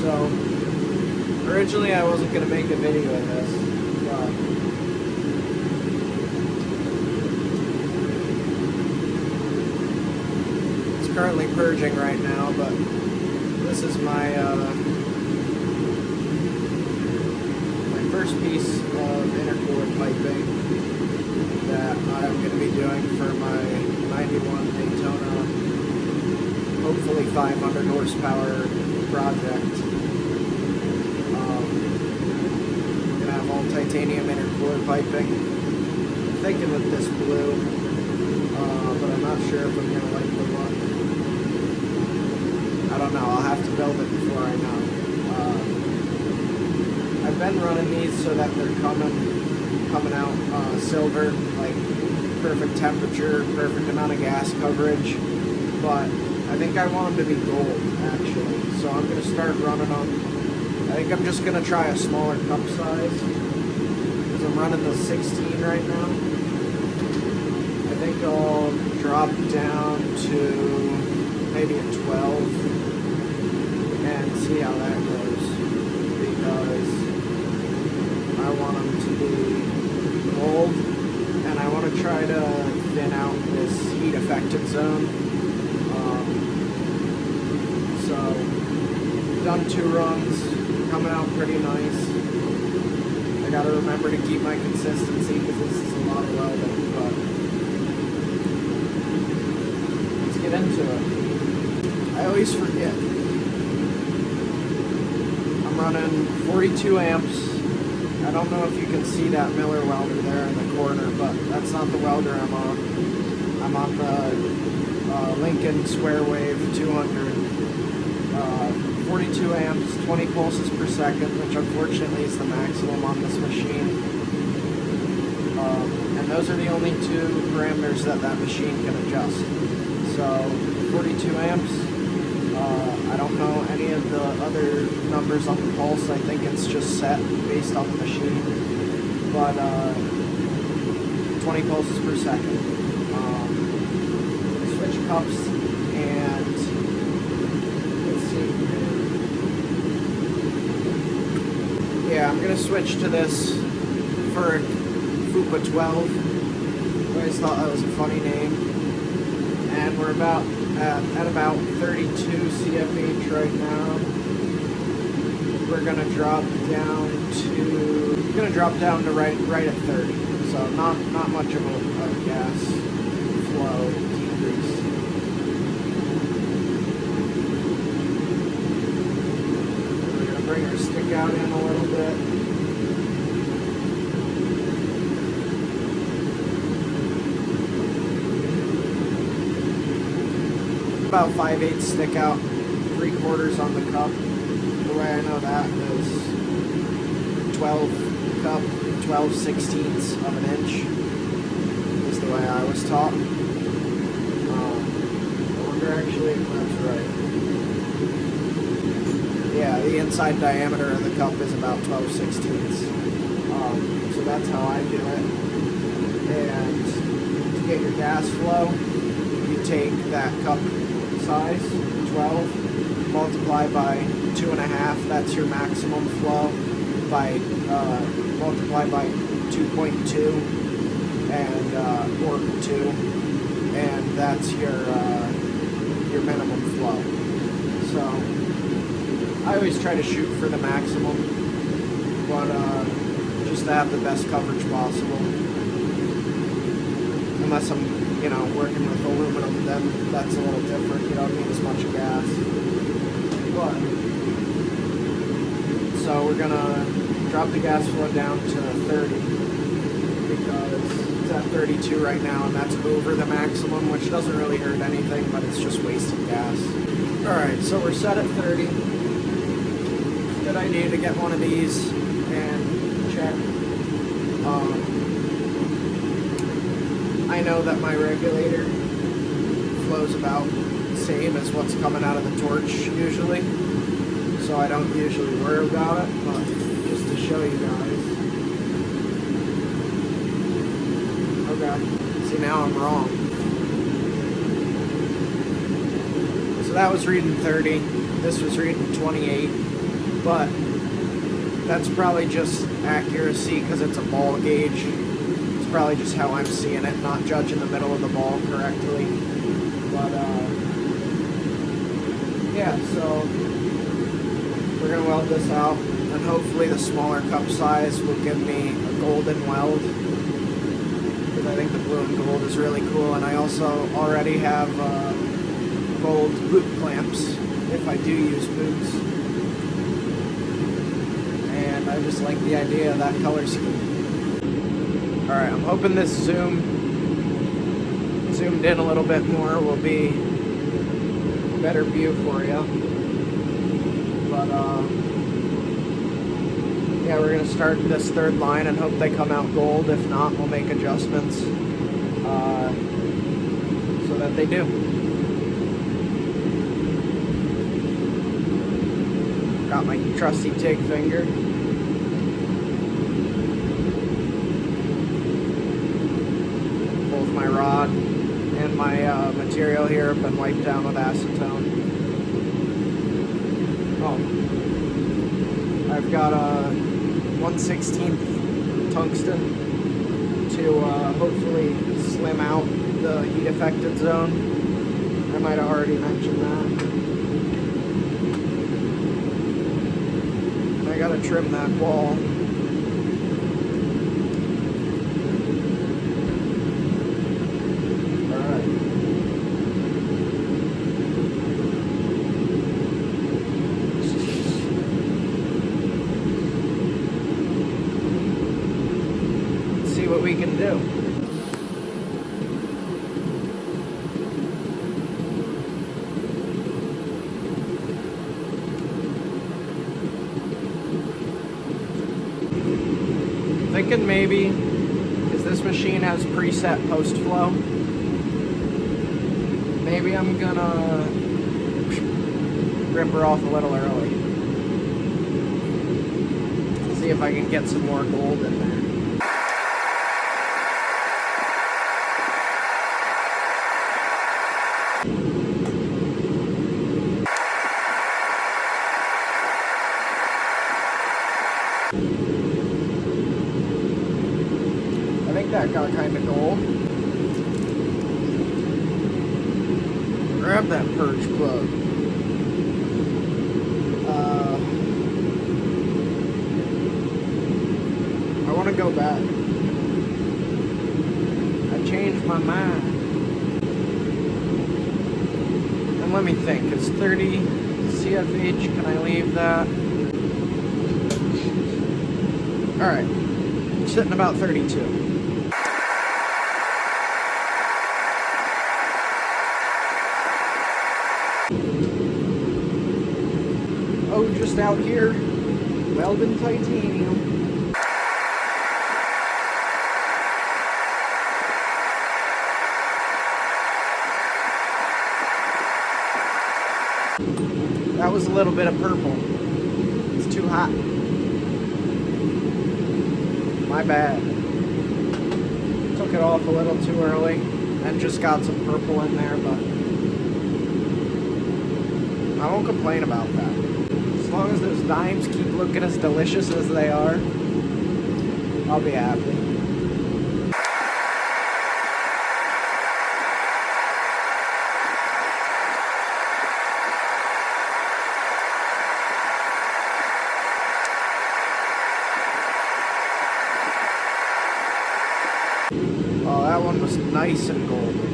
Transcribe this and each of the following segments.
So, originally I wasn't going to make a video of this, but it's currently purging right now, but this is my my first piece of intercooler piping that I'm going to be doing for my 91 Daytona, hopefully 500 horsepower project. I'm going to have all titanium intercooler piping. I'm thinking with this blue, but I'm not sure if I'm going to like the look. I don't know, I'll have to build it before I know. I've been running these so that they're coming out silver, like perfect temperature, perfect amount of gas coverage, but I think I want them to be gold, actually. So I'm going to start running them. I think I'm just going to try a smaller cup size, because I'm running the 16 right now. I think I'll drop down to maybe a 12 and see how that goes, because I want them to be gold, and I want to try to thin out this heat affected zone. So, done 2 runs, coming out pretty nice. I got to remember to keep my consistency because this is a lot of welding, but let's get into it. I always forget. I'm running 42 amps. I don't know if you can see that Miller welder there in the corner, but that's not the welder I'm on. I'm on the Lincoln Square Wave 200. 42 amps, 20 pulses per second, which unfortunately is the maximum on this machine. And those are the only 2 parameters that machine can adjust. So 42 amps. I don't know any of the other numbers on the pulse. I think it's just set based on the machine. But 20 pulses per second. Switch cups and let's see here. Yeah, I'm gonna switch to this for Fupa 12. I always thought that was a funny name. And we're about at about 32 CFH right now. We're gonna drop down to right at 30. So not much of a gas flow decrease. We're gonna bring our stick out in a little bit. About 5/8 stick out, 3/4 on the cup. The way I know that is 12 cup, 12/16 of an inch is the way I was taught. I wonder actually if that's right. Yeah, the inside diameter of the cup is about 12/16. So that's how I do it. And to get your gas flow, you take that cup size, 12, multiply by 2.5, that's your maximum flow, multiply by 2.2, and or 2, and that's your minimum flow. So I always try to shoot for the maximum, but just to have the best coverage possible. Unless I'm working with aluminum, then that's a little different. You don't need as much gas. But so we're gonna drop the gas flow down to 30 because it's at 32 right now, and that's over the maximum, which doesn't really hurt anything, but it's just wasted gas. All right, so we're set at 30. Good idea to get one of these and check. I know that my regulator flows about the same as what's coming out of the torch usually, so I don't usually worry about it, but just to show you guys. Okay, see, now I'm wrong. So that was reading 30, this was reading 28. but that's probably just accuracy because it's a ball gauge. It's probably just how I'm seeing it, not judging the middle of the ball correctly. But yeah, so we're gonna weld this out, and hopefully the smaller cup size will give me a golden weld, because I think the blue and gold is really cool. And I also already have gold boot clamps if I do use boots, and I just like the idea of that color scheme. Alright, I'm hoping this zoomed in a little bit more will be a better view for you. But yeah, we're going to start this third line and hope they come out gold. If not, we'll make adjustments so that they do. Got my trusty TIG finger. Both my rod and my material here have been wiped down with acetone. Oh, I've got a 1/16 tungsten to hopefully slim out the heat affected zone. I might have already mentioned that. I gotta trim that wall. What we can do. Thinking maybe, because this machine has preset post flow, maybe I'm gonna rip her off a little early. See if I can get some more gold in there. That got kind of gold. Grab that purge plug. I want to go back. I changed my mind. And let me think, it's 30 CFH, can I leave that? Alright, sitting about 32. Oh, just out here, welding titanium. That was a little bit of purple. It's too hot. My bad. Took it off a little too early and just got some purple in there, but I won't complain about that. As long as those dimes keep looking as delicious as they are, I'll be happy. Oh, that one was nice and golden.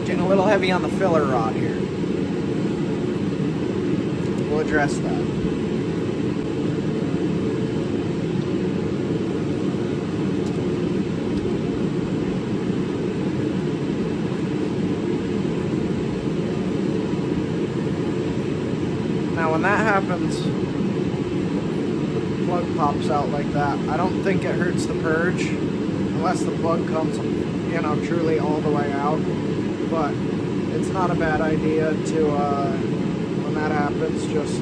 Getting a little heavy on the filler rod here. We'll address that. Now when that happens, the plug pops out like that. I don't think it hurts the purge, unless the plug comes, you know, truly all the way out. But it's not a bad idea to, when that happens, just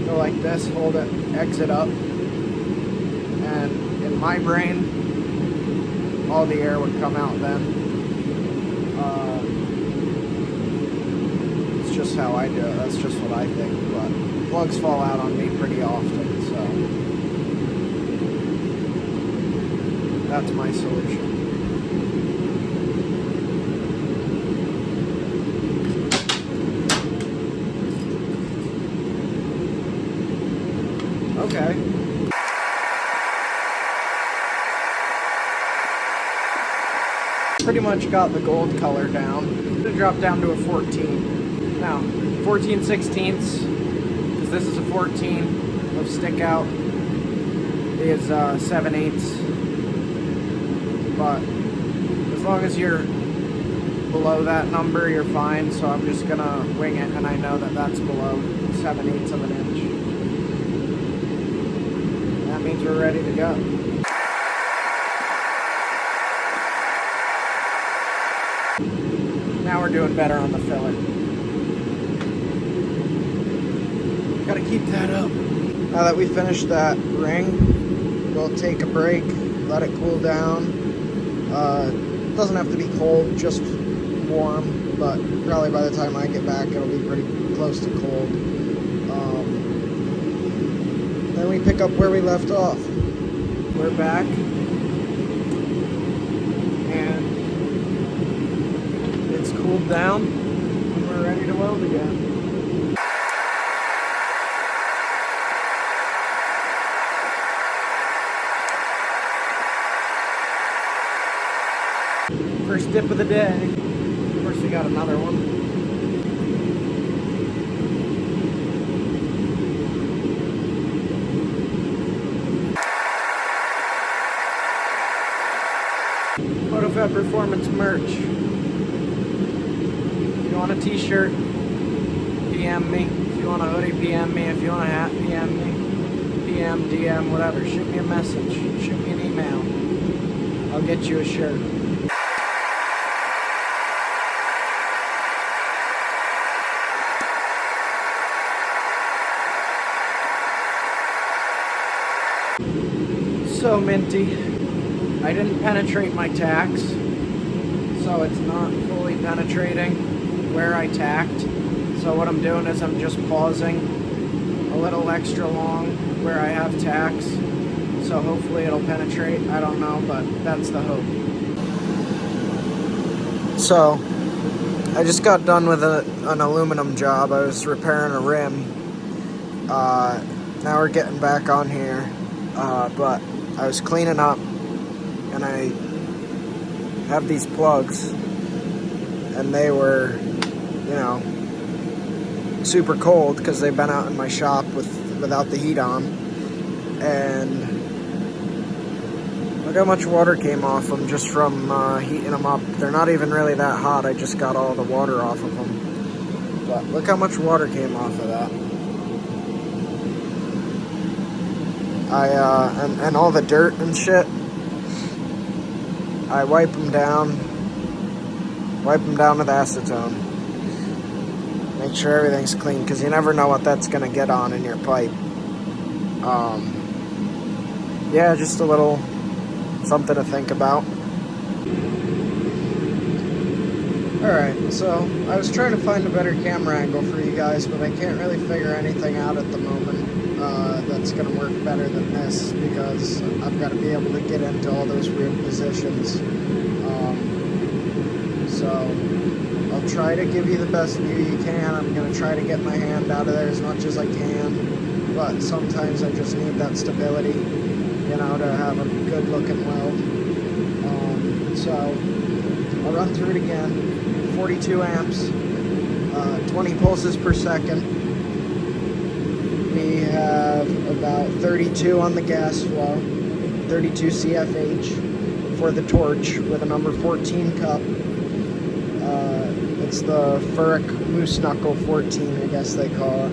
go like this, hold it, exit up. And in my brain, all the air would come out then. It's just how I do it. That's just what I think. But plugs fall out on me pretty often, so that's my solution. Okay. Pretty much got the gold color down. I'm gonna drop down to a 14. Now, 14/16, because this is a 14 of stick out, is 7/8. But as long as you're below that number, you're fine. So I'm just gonna wing it, and I know that that's below 7/8 of an inch. That means we're ready to go. Now we're doing better on the filler. Gotta keep that up. Now that we finished that ring, we'll take a break, let it cool down. It doesn't have to be cold, just warm, but probably by the time I get back, it'll be pretty close to cold. Then we pick up where we left off. We're back, and it's cooled down, and we're ready to weld again. First dip of the day. Of course, we got another one. Pratt Performance merch. If you want a t-shirt, PM me. If you want a hoodie, PM me. If you want a hat, PM me. PM, DM, whatever. Shoot me a message. Shoot me an email. I'll get you a shirt. So minty. I didn't penetrate my tacks, so it's not fully penetrating where I tacked. So what I'm doing is I'm just pausing a little extra long where I have tacks. So hopefully it'll penetrate. I don't know, but that's the hope. So I just got done with an aluminum job. I was repairing a rim. Now we're getting back on here, but I was cleaning up, and I have these plugs, and they were, you know, super cold because they've been out in my shop without the heat on. And look how much water came off them just from heating them up. They're not even really that hot. I just got all the water off of them. But look how much water came off of that. And all the dirt and shit. I wipe them down with acetone. Make sure everything's clean, because you never know what that's going to get on in your pipe. Yeah, just a little something to think about. Alright, so I was trying to find a better camera angle for you guys, but I can't really figure anything out at the moment that's going to work better than this, because I've got to be able to get into all those weird positions. So I'll try to give you the best view you can. I'm going to try to get my hand out of there as much as I can, but sometimes I just need that stability, you know, to have a good looking weld. So I'll run through it again. 42 amps, 20 pulses per second. We have about 32 on the gas flow, 32 CFH for the torch with a number 14 cup. It's the Furic Moose Knuckle 14, I guess they call it.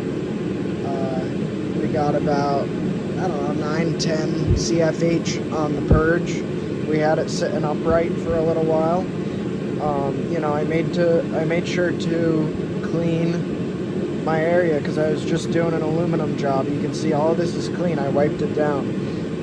We got about, I don't know, 9-10 CFH on the purge. We had it sitting upright for a little while. You know, I made sure to clean my area because I was just doing an aluminum job. You can see all this is clean. I wiped it down.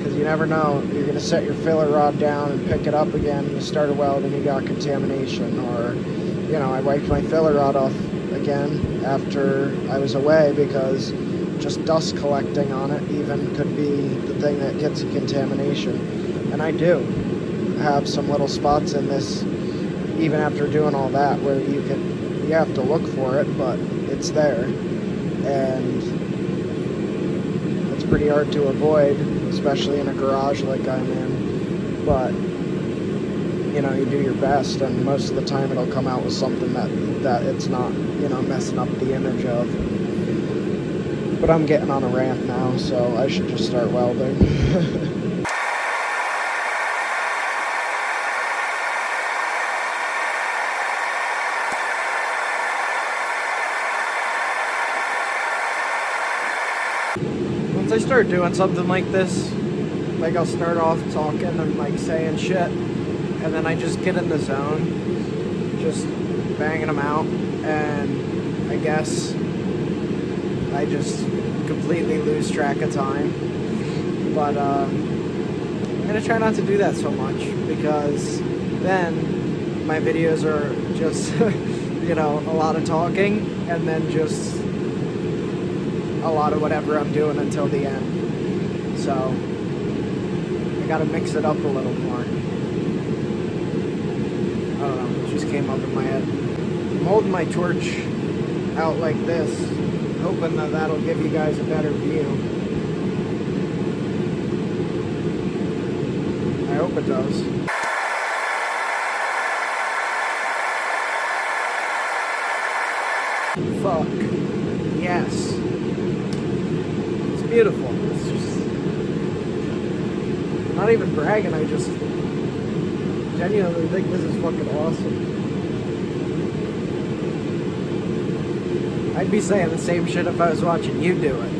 because you never know. You're going to set your filler rod down and pick it up again, and you start a weld and you got contamination. Or, you know, I wiped my filler rod off again after I was away because just dust collecting on it even could be the thing that gets you contamination. And I do have some little spots in this, even after doing all that, where you have to look for it, but it's there. And it's pretty hard to avoid, especially in a garage like I'm in. But, you know, you do your best, and most of the time it'll come out with something that it's not, you know, messing up the image of. But I'm getting on a rant now, so I should just start welding. Once I start doing something like this, like I'll start off talking and like saying shit, and then I just get in the zone, just banging them out, and I guess I just completely lose track of time. But I'm gonna try not to do that so much, because then my videos are just you know, a lot of talking and then just a lot of whatever I'm doing until the end. So I gotta mix it up a little more. I don't know, it just came up in my head. I'm holding my torch out like this, hoping that that'll give you guys a better view. I hope it does. Fuck. Yes. It's beautiful. It's just... I'm not even bragging, I just genuinely think this is fucking awesome. I'd be saying the same shit if I was watching you do it.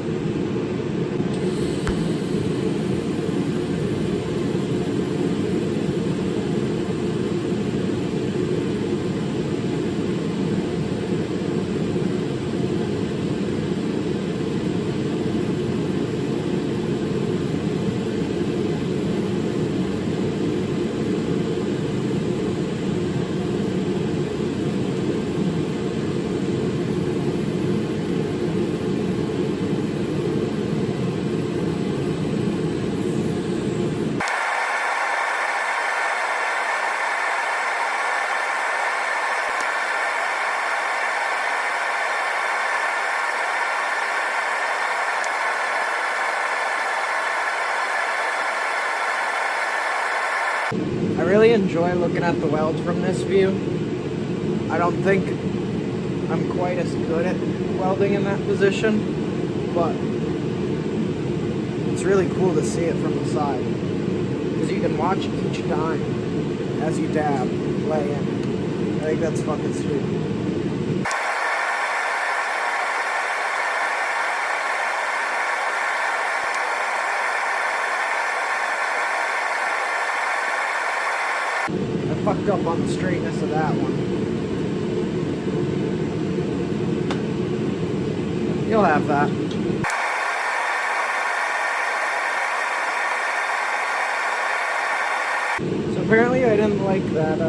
I really enjoy looking at the welds from this view. I don't think I'm quite as good at welding in that position, but it's really cool to see it from the side, because you can watch each dime as you dab lay in. I think that's fucking sweet. Fucked up on the straightness of that one. You'll have that. So apparently I didn't like that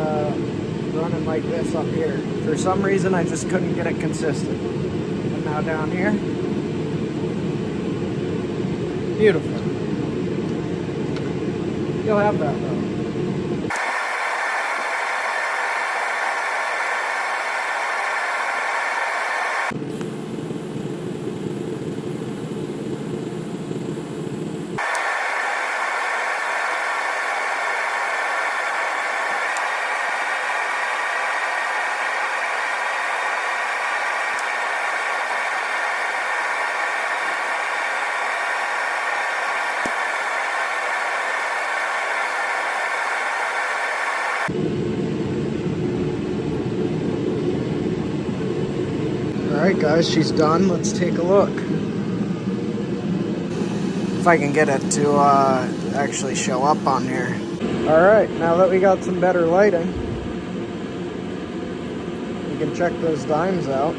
running like this up here. For some reason I just couldn't get it consistent. And now down here, beautiful. You'll have that though. Alright guys, she's done. Let's take a look. If I can get it to actually show up on here. Alright, now that we got some better lighting, we can check those dimes out.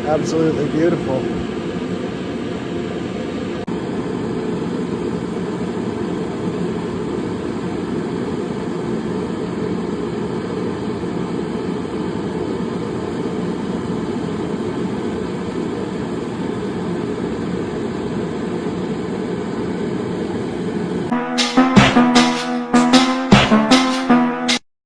Absolutely beautiful.